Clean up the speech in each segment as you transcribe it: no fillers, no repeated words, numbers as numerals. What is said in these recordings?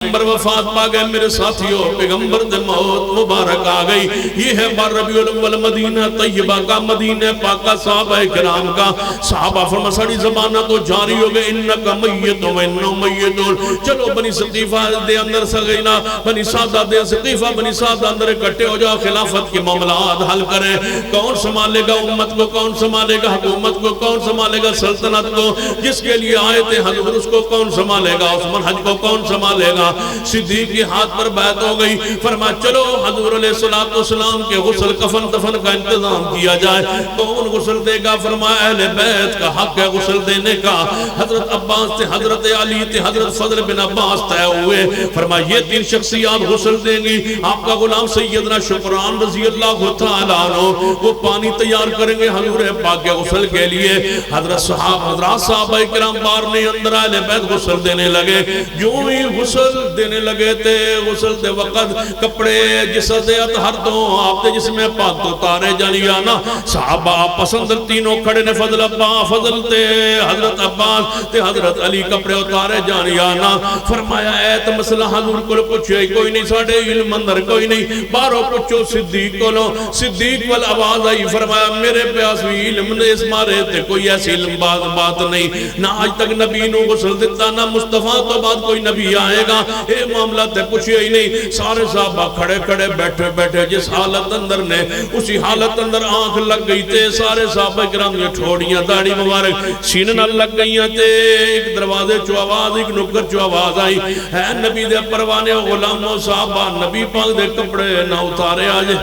پیغمبر وفات پا گئے میرے ساتھیوں، پیغمبر دے موت مبارک آ گئی. یہ ہے بار ربیع الاول مدینہ طیبہ کا، مدینہ پاک کا، صحابہ کرام کا. صحابہ فرما ساڑی زمانہ تو جاری ہو گئے، انکا میت و انہو میتون. چلو بنی ثقیفہ دے اندر سگینا، بنی سعدہ دے ثقیفہ بنی سعدہ اندر اکٹھے ہو جاؤ، خلافت کی معاملات حل کریں. کون سنبھالے گا امت کو، کون سنبھالے گا حکومت کو، کون سنبھالے گا سلطنت کو؟ جس کے لیے آئے تھے حضور اس کو کون سنبھالے گا؟ عثمان حج کو کون سنبھالے گا؟ صدیق کے ہاتھ پر بیعت ہو گئی. فرما چلو حضور علیہ السلام کے غسل کفن دفن کا انتظام کیا جائے. کون غسل دے گا؟ فرما اہل بیت کا حق ہے غسل دینے کا. حضرت عباس تھے، حضرت علی تھے، حضرت فضل بن عباس طے ہوئے. فرما یہ تین شخصیات غسل دیں گی. آپ کا غلام سیدنا شکران رضی اللہ تعالیٰ عنہ وہ پانی تیار کریں گے حضور پاک کے غسل کے لیے. حضرت صحابہ کرام بار نے اندر اہل بیت غسل دینے لگے. جو ہی غسل دینے لگے تھے، غسل دے وقت کپڑے جسد دے اتحر دو آپ دے جس میں پاک تو تارے جانی آنا. صحابہ پسند تینوں کھڑے نے، فضل عباس فضل تے حضرت عباس تے حضرت علی کپڑے اتارے جانی آنا. فرمایا ایت مسئلہ حضور کو پوچھے کوئی نہیں، ساڑھے علم اندر کوئی نہیں. بارو پوچھو صدیق کو لو. صدیق وال آواز آئی. فرمایا میرے پیاس بھی علم نے اس مارے تے کوئی ایسی علم بات نہیں. نہ آج تک نبی نو غسل دیتا، نہ مصطفیٰ تو بعد کوئی نبی آئے گا. اے معاملہ تے پوچھے ہی نہیں. سارے صحابہ کھڑے کھڑے بیٹھے بیٹھے جس حالت اندر نے اسی حالت اندر آنکھ لگ گئی تے. سارے صحابہ کرام یہ ٹھوڑیاں داڑھی مبارک سینے نہ لگ گئیاں تے. ایک دروازے چو آواز، ایک نکر چو آواز آئی ہے نبی دے پروانے غلاموں صحابہ نبی پاک دے کپڑے نہ اتارے آجے.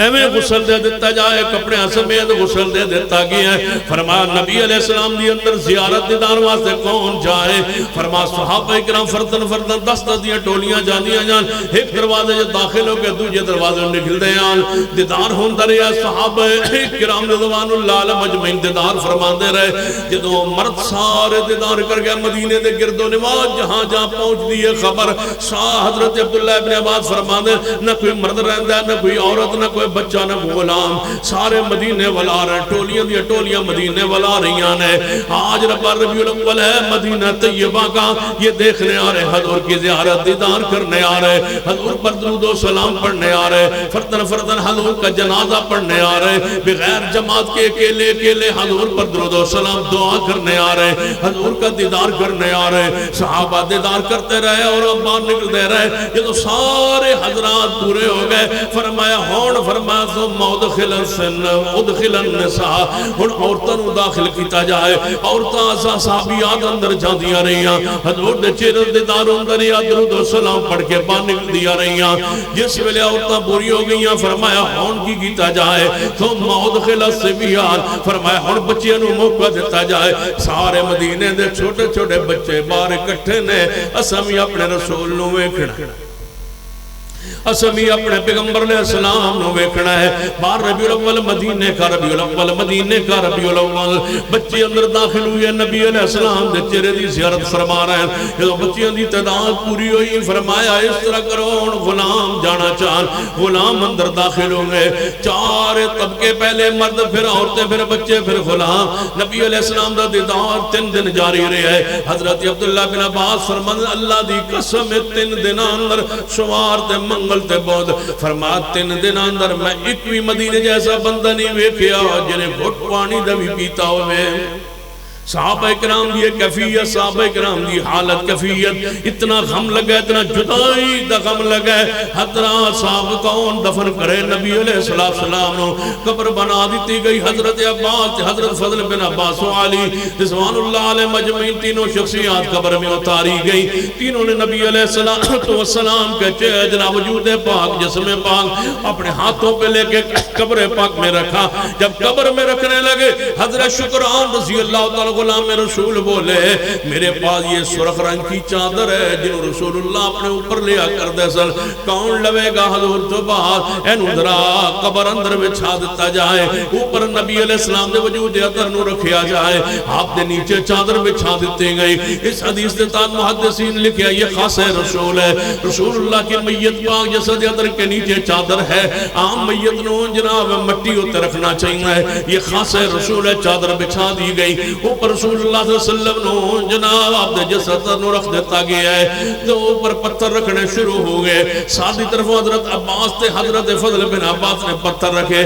ایویں غسل دے دیتا جائے، کپڑے سمیت غسل دے دیتا گیا ہے. فرمایا نبی علیہ السلام دی اندر زیارت دیدار واسطے کون جائے؟ فرمایا صحابہ کرام فردن فردن دست دیا ٹولیاں جانیاں جان. ایک دروازے جو داخل ہو کے دوجہ دروازے نکل دے آن. دیدار ہون در یا صحابہ کرام رضوان اللہ علیہ مجمعین دیدار فرمان دے رہے. جدو مرد سارے دیدار کر گیا مدینے دے گرد و نواز جہاں جہاں پہنچ دیئے خبر. حضرت عبداللہ ابن عباس فرمان دے نہ کوئی مرد رہندہ ہے، نہ کوئی عورت، نہ کوئی بچہ، نہ غلام. سارے مدینے والا رہے، ٹولیاں دیا ٹولیاں مدینے والا رہیاں نے. آج ربیع الاول ہے، مدینہ طیبہ کا. یہ دیکھنے آ رہے حضور کی زیارت دیدار کرنے آ رہے، حضور پر درود و سلام پڑھنے آ رہے، فردن فردن حضور کا جنازہ پڑھنے آ رہے. بغیر جماعت کے اکیلے اکیلے حضور پر درود و سلام دعا کرنے آ رہے، حضور کا دیدار کرنے آ رہے. صحابہ دیدار کرتے رہے اور اب باہر نکلتے رہے. یہ تو سارے حضرات پورے ہو گئے. فرمایا ہون فرمایا ثم ادخل النساء. ہن عورتوں داخل کیتا جائے. عورتاں صحابیات اندر جاندیاں رہیاں، حضور دے چہرے دیدار اندر یا درود و سلام پڑھ کے باہر نکل دیا رہیاں. جس ویلے عورتاں پوری ہو گئیاں فرمایا ہون کی کیتا جائے. ثم ادخل الصبیان. فرمایا ہن بچیاں نو موقع دیتا جائے. سارے مدینے دے چھوٹے چھوٹے بچے باہر اکٹھے نے. اسامی اپنے رسول نو ویکھنا، اسمی اپنے پیغمبر علیہ السلام نو ویکھنا ہے. بار ربیع الاول مدینے کا، ربیع الاول مدینے کا، ربیع الاول. بچے اندر داخل ہوئے، نبی علیہ السلام دے چہرے دی زیارت فرما رہے ہیں. یہ بچیاں دی تعداد پوری ہوئی. فرمایا اس طرح کرو غلام جانا چاہن. غلام اندر داخل ہوں گے. چار طبقے، پہلے مرد، پھر عورتیں، پھر بچے، پھر غلام. نبی علیہ السلام دا دیدار 3 دن جاری رہے ہے. حضرت عبداللہ بن عباس فرمان اللہ دی قسم 3 دن اندر شمار تے منگل تے بود. فرما 3 دن اندر میں ایک بھی مدینے جیسا بندہ نہیں ویکھیا جنہیں گھٹ پانی دا بھی پیتا ہوئے. صحابہ کرام دی کیفیت، صحابہ کرام دی حالت کیفیت، اتنا غم لگا، اتنا جدائی دا غم لگا. حضرات صاحب کون دفن کرے؟ نبی علیہ السلام نو قبر بنا دیتی گئی. حضرت عباس، حضرت فضل بن عباس و علی رضوان اللہ علیہ مجمعین تینوں شخصیات قبر میں اتاری گئی. تینوں نے نبی علیہ السلام کے چہرہ وجود پاک جسم پاک اپنے ہاتھوں پہ لے کے قبر پاک میں رکھا. جب قبر میں رکھنے لگے حضرت شکران رضی اللہ تعالیٰ غلام رسول بولے میرے پاس یہ سرخ رنگ کی چادر ہے جنہوں رسول اللہ اپنے اوپر لیا کر دے سر. کون لوے گا حضور تو بعد اینو درا قبر اندر بچھا دیتا جائے. اوپر نبی علیہ السلام دے وجود اتر نو رکھیا جائے. آپ دے نیچے چادر بچھا دیتے گئی. اس حدیث دے تان محدثین لکھیا یہ خاص رسول ہے. رسول اللہ کی میت پاک جسد اتر کے نیچے چادر ہے. عام میت نو جناب مٹی ہوتے رکھنا چاہیے. یہ خاص رسول ہے. چادر بچھا دی گئی. اوپر رسول اللہ صلی اللہ علیہ وسلم نو جناب دے جسد نو رکھ دیتا گیا ہے تو اوپر پتھر رکھنے شروع ہو گئے. ساتھ ہی طرف حضرت عباس تے حضرت فضل بن عباس نے پتھر رکھے.